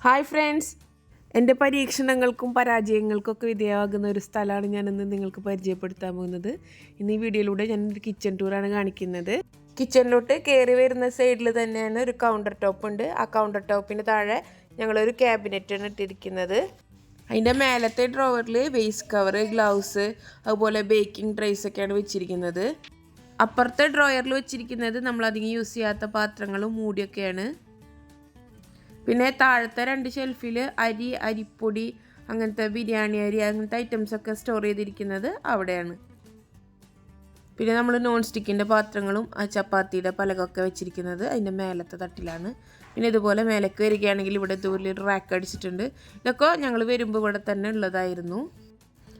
Hi friends, എൻ്റെ പരീക്ഷണങ്ങൾക്കും പരാജയങ്ങൾക്കൊക്കെ വിധേയമാകുന്ന ഒരു സ്ഥലമാണ് ഞാനിന്ന് നിങ്ങൾക്ക് പരിചയപ്പെടുത്താൻ പോകുന്നത്. ഇന്ന് ഈ വീഡിയോയിലൂടെ ഞാനൊരു കിച്ചൺ ടൂറാണ് കാണിക്കുന്നത്. കിച്ചണിലോട്ട് കയറി വരുന്ന സൈഡിൽ തന്നെയാണ് ഒരു കൗണ്ടർ ടോപ്പ് ഉണ്ട്. ആ കൗണ്ടർ ടോപ്പിന് താഴെ ഞങ്ങളൊരു ക്യാബിനറ്റാണ് ഇട്ടിരിക്കുന്നത്. അതിൻ്റെ മേലത്തെ ഡ്രോവറിൽ വേസ്റ്റ് കവർ, ഗ്ലൗസ്, അതുപോലെ ബേക്കിംഗ് ട്രേസ് ഒക്കെയാണ് വെച്ചിരിക്കുന്നത്. അപ്പുറത്തെ ഡ്രോയറിൽ വെച്ചിരിക്കുന്നത് നമ്മളധികം യൂസ് ചെയ്യാത്ത പാത്രങ്ങളും മൂടിയൊക്കെയാണ്. പിന്നെ താഴത്തെ 2 ഷെൽഫിൽ അരി, അരിപ്പൊടി, അങ്ങനത്തെ ബിരിയാണി അരി, അങ്ങനത്തെ ഐറ്റംസൊക്കെ സ്റ്റോർ ചെയ്തിരിക്കുന്നത് അവിടെയാണ്. പിന്നെ നമ്മൾ നോൺ സ്റ്റിക്കിൻ്റെ പാത്രങ്ങളും ചപ്പാത്തിയുടെ പലകൊക്കെ വെച്ചിരിക്കുന്നത് അതിൻ്റെ മേലത്തെ തട്ടിലാണ്. പിന്നെ ഇതുപോലെ മേലേക്ക് വരികയാണെങ്കിൽ ഇവിടെ ഇതുപോലെ ഒരു റാക്ക് അടിച്ചിട്ടുണ്ട്. ഇതൊക്കെ ഞങ്ങൾ വരുമ്പോൾ ഇവിടെ തന്നെ ഉള്ളതായിരുന്നു.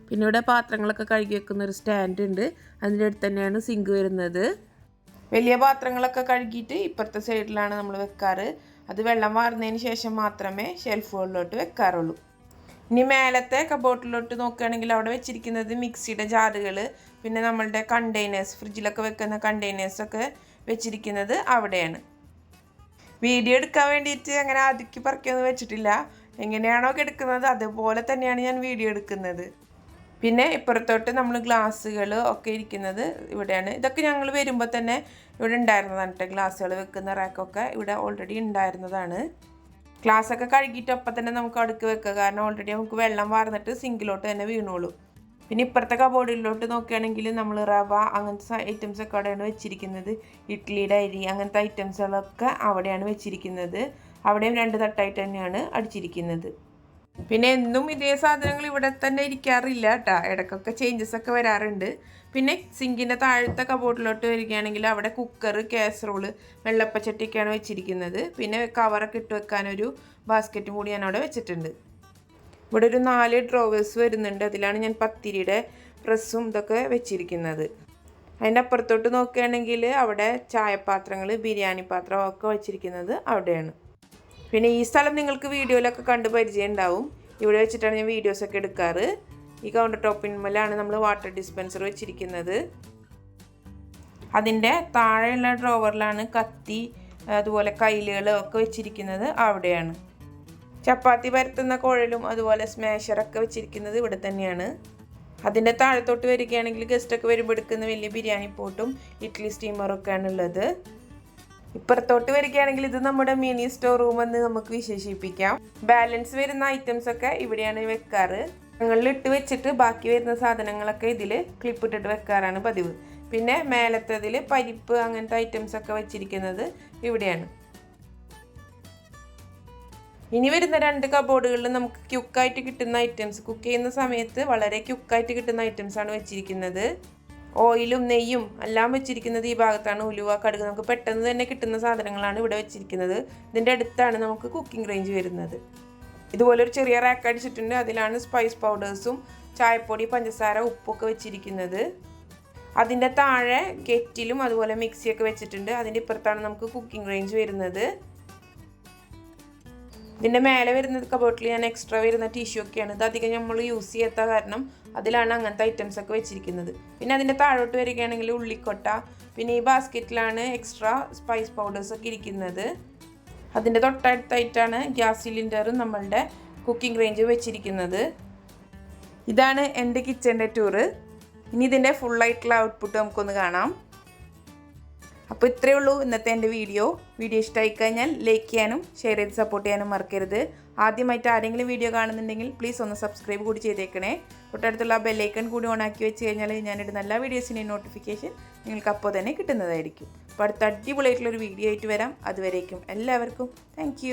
പിന്നെ ഇവിടെ പാത്രങ്ങളൊക്കെ കഴുകി വെക്കുന്ന ഒരു സ്റ്റാൻഡ് ഉണ്ട്. അതിൻ്റെ അടുത്ത് തന്നെയാണ് സിങ്ക് വരുന്നത്. വലിയ പാത്രങ്ങളൊക്കെ കഴുകിയിട്ട് ഇപ്പുറത്തെ സൈഡിലാണ് നമ്മൾ വെക്കാറ്. അത് വെള്ളം വാർന്നതിന് ശേഷം മാത്രമേ ഷെൽഫുകളിലോട്ട് വെക്കാറുള്ളൂ. ഇനി മേലത്തെ കബോർഡിലോട്ട് നോക്കുകയാണെങ്കിൽ അവിടെ വെച്ചിരിക്കുന്നത് മിക്സിയുടെ ജാറുകൾ, പിന്നെ നമ്മളുടെ കണ്ടെയ്നേഴ്സ്, ഫ്രിഡ്ജിലൊക്കെ വെക്കുന്ന കണ്ടെയ്നേഴ്സൊക്കെ വെച്ചിരിക്കുന്നത് അവിടെയാണ്. വീഡിയോ എടുക്കാൻ വേണ്ടിയിട്ട് അങ്ങനെ അടുക്കി പറക്കിയൊന്നും വെച്ചിട്ടില്ല. എങ്ങനെയാണോ എടുക്കുന്നത് അതുപോലെ തന്നെയാണ് ഞാൻ വീഡിയോ എടുക്കുന്നത്. പിന്നെ ഇപ്പുറത്തോട്ട് നമ്മൾ ഗ്ലാസ്സുകൾ ഒക്കെ ഇരിക്കുന്നത് ഇവിടെയാണ്. ഇതൊക്കെ ഞങ്ങൾ വരുമ്പോൾ തന്നെ ഇവിടെ ഉണ്ടായിരുന്നതാണ് കേട്ടോ. ഗ്ലാസ്സുകൾ വെക്കുന്ന റാക്കൊക്കെ ഇവിടെ ഓൾറെഡി ഉണ്ടായിരുന്നതാണ്. ഗ്ലാസ്സൊക്കെ കഴുകിയിട്ട് ഒപ്പം തന്നെ നമുക്ക് അടുക്ക് വെക്കുക, കാരണം ഓൾറെഡി നമുക്ക് വെള്ളം വാർന്നിട്ട് സിങ്കിലോട്ട് തന്നെ വീണോളൂ. പിന്നെ ഇപ്പുറത്തെ കബോർഡിലോട്ട് നോക്കുകയാണെങ്കിൽ നമ്മൾ റവ അങ്ങനത്തെ ഐറ്റംസൊക്കെ അവിടെയാണ് വെച്ചിരിക്കുന്നത്. ഇഡ്ഡലിയുടെ അരി അങ്ങനത്തെ ഐറ്റംസുകളൊക്കെ അവിടെയാണ് വെച്ചിരിക്കുന്നത്. അവിടെയും 2 തട്ടായിട്ട് തന്നെയാണ് അടിച്ചിരിക്കുന്നത്. പിന്നെ എന്നും ഇതേ സാധനങ്ങൾ ഇവിടെ തന്നെ ഇരിക്കാറില്ല കേട്ടോ. ഇടയ്ക്കൊക്കെ ചേഞ്ചസ് ഒക്കെ വരാറുണ്ട്. പിന്നെ സിങ്കിൻ്റെ താഴത്തെ കബോർഡിലോട്ട് വരികയാണെങ്കിൽ അവിടെ കുക്കർ, കാസറോള്, വെള്ളപ്പച്ചട്ടിയൊക്കെയാണ് വെച്ചിരിക്കുന്നത്. പിന്നെ കവറൊക്കെ ഇട്ട് വെക്കാനൊരു ബാസ്ക്കറ്റും കൂടി ഞാൻ അവിടെ വെച്ചിട്ടുണ്ട്. ഇവിടെ ഒരു 4 ഡ്രോവേഴ്സ് വരുന്നുണ്ട്. അതിലാണ് ഞാൻ പത്തിരിയുടെ പ്രസ്സും ഇതൊക്കെ വെച്ചിരിക്കുന്നത്. അതിൻ്റെ അപ്പുറത്തോട്ട് നോക്കുകയാണെങ്കിൽ അവിടെ ചായപാത്രങ്ങൾ, ബിരിയാണി പാത്രം ഒക്കെ വെച്ചിരിക്കുന്നത് അവിടെയാണ്. പിന്നെ ഈ സ്ഥലം നിങ്ങൾക്ക് വീഡിയോയിലൊക്കെ കണ്ട് പരിചയം ഉണ്ടാവും. ഇവിടെ വെച്ചിട്ടാണ് ഞാൻ വീഡിയോസൊക്കെ എടുക്കാറ്. ഈ കൗണ്ടർ ടോപ്പിന്മേലാണ് നമ്മൾ വാട്ടർ ഡിസ്പെൻസർ വെച്ചിരിക്കുന്നത്. അതിൻ്റെ താഴെയുള്ള ഡ്രോവറിലാണ് കത്തി, അതുപോലെ കൈലുകൾ ഒക്കെ വെച്ചിരിക്കുന്നത് അവിടെയാണ്. ചപ്പാത്തി പരത്തുന്ന കുഴലും അതുപോലെ സ്മാഷറൊക്കെ വെച്ചിരിക്കുന്നത് ഇവിടെ തന്നെയാണ്. അതിൻ്റെ താഴത്തോട്ട് വരികയാണെങ്കിൽ ഗസ്റ്റൊക്കെ വരുമ്പോൾ എടുക്കുന്ന വലിയ ബിരിയാണി പോട്ടും ഇഡ്ഡലി സ്റ്റീമറൊക്കെയാണ് ഉള്ളത്. ഇപ്പുറത്തോട്ട് വരികയാണെങ്കിൽ ഇത് നമ്മുടെ മിനി സ്റ്റോർ റൂം എന്ന് നമുക്ക് വിശേഷിപ്പിക്കാം. ബാലൻസ് വരുന്ന ഐറ്റംസ് ഒക്കെ ഇവിടെയാണ് വെക്കാറ്. ഞങ്ങളിൽ ഇട്ട് വെച്ചിട്ട് ബാക്കി വരുന്ന സാധനങ്ങളൊക്കെ ഇതിൽ ക്ലിപ്പ് ഇട്ടിട്ട് വെക്കാറാണ് പതിവ്. പിന്നെ മേലത്തതിൽ പരിപ്പ് അങ്ങനത്തെ ഐറ്റംസ് ഒക്കെ വെച്ചിരിക്കുന്നത് ഇവിടെയാണ്. ഇനി വരുന്ന 2 കബോർഡുകളിൽ നമുക്ക് ക്യുക്കായിട്ട് കിട്ടുന്ന ഐറ്റംസ്, കുക്ക് ചെയ്യുന്ന സമയത്ത് വളരെ ക്യുക്കായിട്ട് കിട്ടുന്ന ഐറ്റംസാണ് വെച്ചിരിക്കുന്നത്. ഓയിലും നെയ്യും എല്ലാം വെച്ചിരിക്കുന്നത് ഈ ഭാഗത്താണ്. ഉലുവ, കടുക്, നമുക്ക് പെട്ടെന്ന് തന്നെ കിട്ടുന്ന സാധനങ്ങളാണ് ഇവിടെ വെച്ചിരിക്കുന്നത്. ഇതിൻ്റെ അടുത്താണ് നമുക്ക് കുക്കിംഗ് റേഞ്ച് വരുന്നത്. ഇതുപോലെ ഒരു ചെറിയ റാക്ക് അടിച്ചിട്ടുണ്ട്. അതിലാണ് സ്പൈസ് പൗഡേഴ്സും ചായപ്പൊടി, പഞ്ചസാര, ഉപ്പൊക്കെ വെച്ചിരിക്കുന്നത്. അതിൻ്റെ താഴെ കെറ്റിലും അതുപോലെ മിക്സിയൊക്കെ വെച്ചിട്ടുണ്ട്. അതിൻ്റെ ഇപ്പുറത്താണ് നമുക്ക് കുക്കിംഗ് റേഞ്ച് വരുന്നത്. ഇതിൻ്റെ മേലെ വരുന്ന കബോർഡിൽ ഞാൻ എക്സ്ട്രാ വരുന്ന ടിഷ്യൂ ഒക്കെയാണ്. ഇത് അധികം നമ്മൾ യൂസ് ചെയ്യാത്ത കാരണം അതിലാണ് അങ്ങനത്തെ ഐറ്റംസ് ഒക്കെ വെച്ചിരിക്കുന്നത്. പിന്നെ അതിൻ്റെ താഴോട്ട് വരികയാണെങ്കിൽ ഉള്ളിക്കൊട്ട, പിന്നെ ഈ ബാസ്ക്കറ്റിലാണ് എക്സ്ട്രാ സ്പൈസ് പൗഡേഴ്സ് ഒക്കെ ഇരിക്കുന്നത്. അതിൻ്റെ തൊട്ടടുത്തായിട്ടാണ് ഗ്യാസ് സിലിണ്ടറും നമ്മളുടെ കുക്കിംഗ് റേഞ്ച് വെച്ചിരിക്കുന്നത്. ഇതാണ് എൻ്റെ കിച്ചൻ്റെ ടൂറ്. ഇനി ഇതിൻ്റെ ഫുള്ളായിട്ടുള്ള ഔട്ട്പുട്ട് നമുക്കൊന്ന് കാണാം. അപ്പോൾ ഇത്രയേ ഉള്ളൂ ഇന്നത്തെ എൻ്റെ വീഡിയോ. ഇഷ്ടമായി കഴിഞ്ഞാൽ ലൈക്ക് ചെയ്യാനും ഷെയർ ചെയ്ത് സപ്പോർട്ട് ചെയ്യാനും മറക്കരുത്. ആദ്യമായിട്ട് ആരെങ്കിലും വീഡിയോ കാണുന്നുണ്ടെങ്കിൽ പ്ലീസ് ഒന്ന് സബ്സ്ക്രൈബ് കൂടി ചെയ്തേക്കണേ. തൊട്ടടുത്തുള്ള ബെല്ലൈക്കൺ കൂടി ഓൺ ആക്കി വെച്ച് കഴിഞ്ഞാൽ ഞാനിടുന്ന എല്ലാ വീഡിയോസിൻ്റെയും നോട്ടിഫിക്കേഷൻ നിങ്ങൾക്ക് അപ്പോൾ തന്നെ കിട്ടുന്നതായിരിക്കും. അപ്പോൾ അടുത്ത അടിപൊളിയായിട്ടുള്ളൊരു വീഡിയോ ആയിട്ട് വരാം. അതുവരേക്കും എല്ലാവർക്കും താങ്ക്